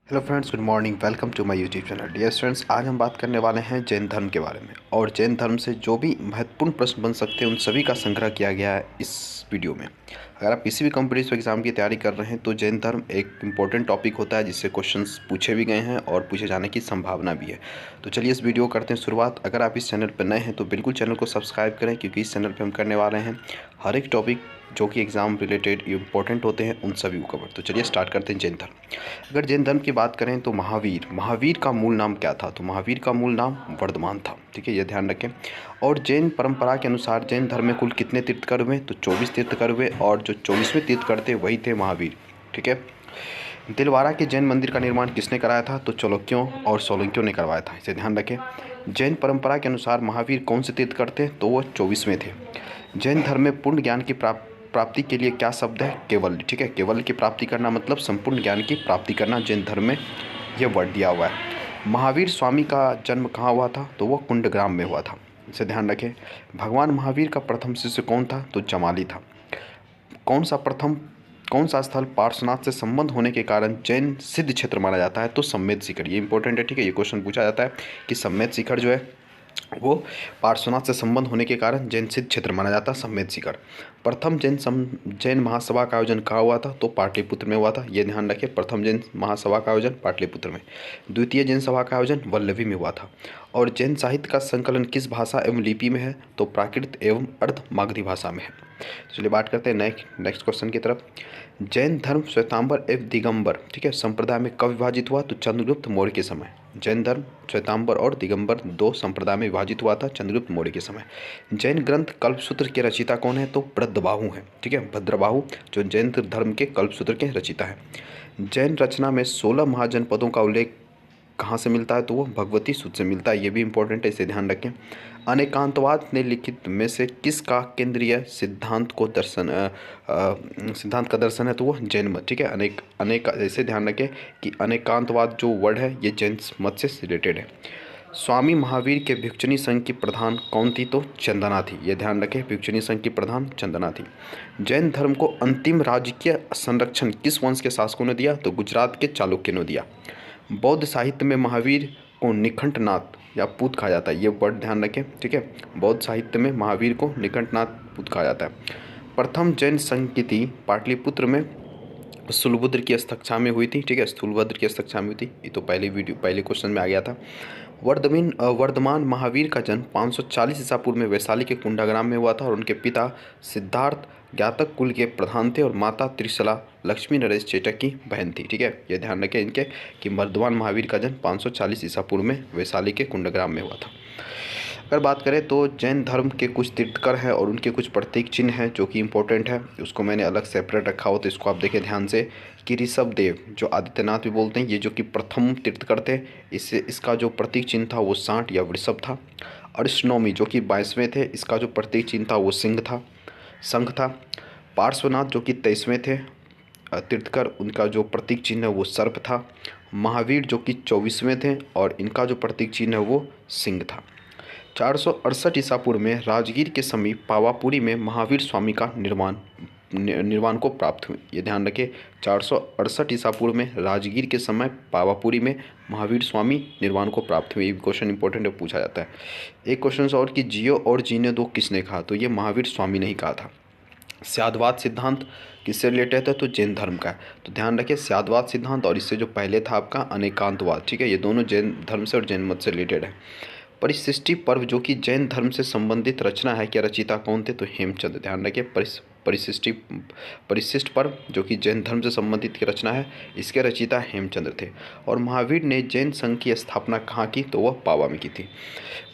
Hello friends, good morning. Welcome to my YouTube channel. Dear students, आज हम बात करने वाले हैं जैन धर्म के बारे में। और जैन धर्म से जो भी महत्वपूर्ण प्रश्न बन सकते हैं उन सभी का संग्रह किया गया है इस वीडियो में। अगर आप किसी भी कॉम्पिटिटिव एग्जाम की तैयारी कर रहे हैं तो जैन धर्म एक इम्पॉर्टेंट टॉपिक होता है जिससे क्वेश्चंस पूछे भी गए हैं और पूछे जाने की संभावना भी है। तो चलिए इस वीडियो करते हैं शुरुआत। अगर आप इस चैनल पर नए हैं तो बिल्कुल चैनल को सब्सक्राइब करें, क्योंकि इस चैनल पर हम करने वाले हैं हर एक टॉपिक जो कि एग्ज़ाम रिलेटेड इंपॉर्टेंट होते हैं उन सभी को कवर। तो चलिए स्टार्ट करते हैं जैन धर्म। अगर जैन धर्म की बात करें तो महावीर का मूल नाम क्या था? तो महावीर का मूल नाम वर्धमान था। ठीक है, यह ध्यान रखें। और जैन परंपरा के अनुसार जैन धर्म में कुल कितने तीर्थकर हुए? तो 24 तीर्थकर हुए, और जो 24वें तीर्थकर थे वही थे महावीर। ठीक है। दिलवारा के जैन मंदिर का निर्माण किसने कराया था? तो चालुक्यों और सोलंकियों ने करवाया था। इसे ध्यान रखें। जैन परंपरा के अनुसार महावीर कौन से तीर्थकर थे? तो वो 24वें थे। जैन धर्म में पूर्ण ज्ञान की प्राप्ति के लिए क्या शब्द है? केवल्य। ठीक है, केवल्य की प्राप्ति करना मतलब संपूर्ण ज्ञान की प्राप्ति करना। जैन धर्म में यह वर्ड दिया हुआ है। महावीर स्वामी का जन्म कहाँ हुआ था? तो वह कुंडग्राम में हुआ था। इसे ध्यान रखें। भगवान महावीर का प्रथम शिष्य कौन था? तो जमाली था। कौन सा स्थल पार्श्वनाथ से संबंध होने के कारण जैन सिद्ध क्षेत्र माना जाता है? तो सम्मेद शिखर। ये इंपॉर्टेंट है। ठीक है, ये क्वेश्चन पूछा जाता है कि सम्मेद शिखर जो है वो पार्श्वनाथ से संबंध होने के कारण जैन सिद्ध क्षेत्र माना जाता है सम्मेद शिखर। प्रथम जैन महासभा का आयोजन कहाँ हुआ था? तो पाटलिपुत्र में हुआ था। ये ध्यान रखें, प्रथम जैन महासभा का आयोजन पाटलिपुत्र में। द्वितीय जैन सभा का आयोजन वल्लभी में हुआ था। और जैन साहित्य का संकलन किस भाषा एवं लिपि में है? तो प्राकृत एवं अर्ध मागधी भाषा में है। चलिए बात करते हैं नेक्स्ट क्वेश्चन की तरफ। जैन धर्म श्वेतांबर एवं दिगंबर, ठीक है, संप्रदाय में कब विभाजित हुआ? तो चंद्रगुप्त मौर्य के समय। जैन धर्म श्वेतांबर और दिगंबर दो संप्रदाय में विभाजित हुआ था चंद्रगुप्त मौर्य के समय। जैन ग्रंथ कल्पसूत्र के रचयिता कौन है? तो भद्रबाहु है। ठीक है, भद्रबाहु जो जैन धर्म के कल्पसूत्र के रचयिता है। जैन रचना में 16 महाजनपदों का उल्लेख कहाँ से मिलता है? तो वो भगवती सूत्र से मिलता है। ये भी इंपॉर्टेंट है, इसे ध्यान रखें। अनेकांतवाद ने लिखित में से किसका केंद्रीय सिद्धांत का दर्शन है? तो वो जैन मत। ठीक है, अनेक ऐसे ध्यान रखें कि अनेकांतवाद जो वर्ड है ये जैन मत से रिलेटेड है। स्वामी महावीर के भिक्षुणी संघ की प्रधान कौन थी? तो चंदना थी। ये ध्यान रखें, भिक्षुणी संघ की प्रधान चंदना थी। जैन धर्म को अंतिम राजकीय संरक्षण किस वंश के शासकों ने दिया? तो गुजरात के चालुक्य ने दिया। बौद्ध साहित्य में महावीर को निखंडनाथ या पूत कहा जाता है। ये वर्ड ध्यान रखें। ठीक है, बौद्ध साहित्य में महावीर को निखंडनाथ पूत कहा जाता है। प्रथम जैन संस्कृति पाटलिपुत्र में स्थूलभद्र की अध्यक्षता में हुई थी। ठीक है, स्थूलभद्र की अध्यक्षता में हुई थी। ये तो पहले क्वेश्चन में आ गया था। वर्धमान महावीर का जन्म 540 ईसा पूर्व में वैशाली के कुंडाग्राम में हुआ था। और उनके पिता सिद्धार्थ ज्ञातक कुल के प्रधान थे और माता त्रिशला लक्ष्मी नरेश चेटक की बहन थी। ठीक है, ये ध्यान रखें इनके कि वर्धमान महावीर का जन्म 540 ईसा पूर्व में वैशाली के कुंडग्राम में हुआ था। अगर बात करें तो जैन धर्म के कुछ तीर्थकर हैं और उनके कुछ प्रतीक चिन्ह हैं जो कि इंपॉर्टेंट है। उसको मैंने अलग सेपरेट रखा हो, तो इसको आप देखें ध्यान से कि ऋषभ देव जो आदित्यनाथ भी बोलते हैं, ये जो कि प्रथम तीर्थकर थे, इसका जो प्रतीक चिन्ह था वो सांड या वृषभ था। अरिष्टनोमी जो कि 22वें थे, इसका जो प्रतीक चिन्ह था वो शंख था। पार्श्वनाथ जो कि 23वें थे तीर्थकर, उनका जो प्रतीक चिन्ह है वो सर्प था। महावीर जो कि 24वें थे और इनका जो प्रतीक चिन्ह है वो सिंह था। 468 ईसा पूर्व में राजगीर के समीप पावापुरी में महावीर स्वामी का निर्वाण को प्राप्त हुए। ये ध्यान रखें, 468 ईसा पूर्व में राजगीर के समय पावापुरी में महावीर स्वामी निर्वाण को प्राप्त हुए। ये क्वेश्चन इंपॉर्टेंट है, पूछा जाता है। एक क्वेश्चन और कि जियो और जीने दो किसने कहा? तो ये महावीर स्वामी ने ही कहा था। स्याद्वाद सिद्धांत किससे रिलेटेड है? तो जैन धर्म का है। तो ध्यान रखिए, स्याद्वाद सिद्धांत और इससे जो पहले था आपका अनेकांतवाद। ठीक है, ये दोनों जैन धर्म से और जैन मत से रिलेटेड है। परिशिष्टि पर्व जो कि जैन धर्म से संबंधित रचना है, क्या रचयिता कौन थे? तो हेमचंद। ध्यान रखिए, परिशिष्ट पर्व जो कि जैन धर्म से संबंधित की रचना है, इसके रचयिता हेमचंद्र थे। और महावीर ने जैन संघ की स्थापना कहाँ की? तो वह पावा में की थी।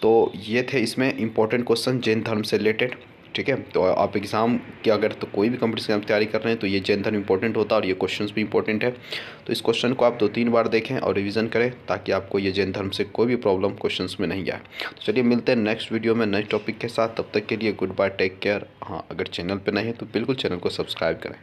तो ये थे इसमें इंपॉर्टेंट क्वेश्चन जैन धर्म से रिलेटेड। ठीक है, तो आप एग्ज़ाम के अगर तो कोई भी कॉम्पिटिशन एग्जाम तैयारी कर रहे हैं तो ये जैन धर्म इंपॉर्टेंट होता है और ये क्वेश्चंस भी इंपॉर्टेंट है। तो इस क्वेश्चन को आप 2-3 बार देखें और रिवीजन करें ताकि आपको ये जैन धर्म से कोई भी प्रॉब्लम क्वेश्चंस में नहीं आए। तो चलिए मिलते हैं नेक्स्ट वीडियो में नए टॉपिक के साथ। तब तक के लिए गुड बाय, टेक केयर। हाँ, अगर चैनल पर नए हैं तो बिल्कुल चैनल को सब्सक्राइब करें।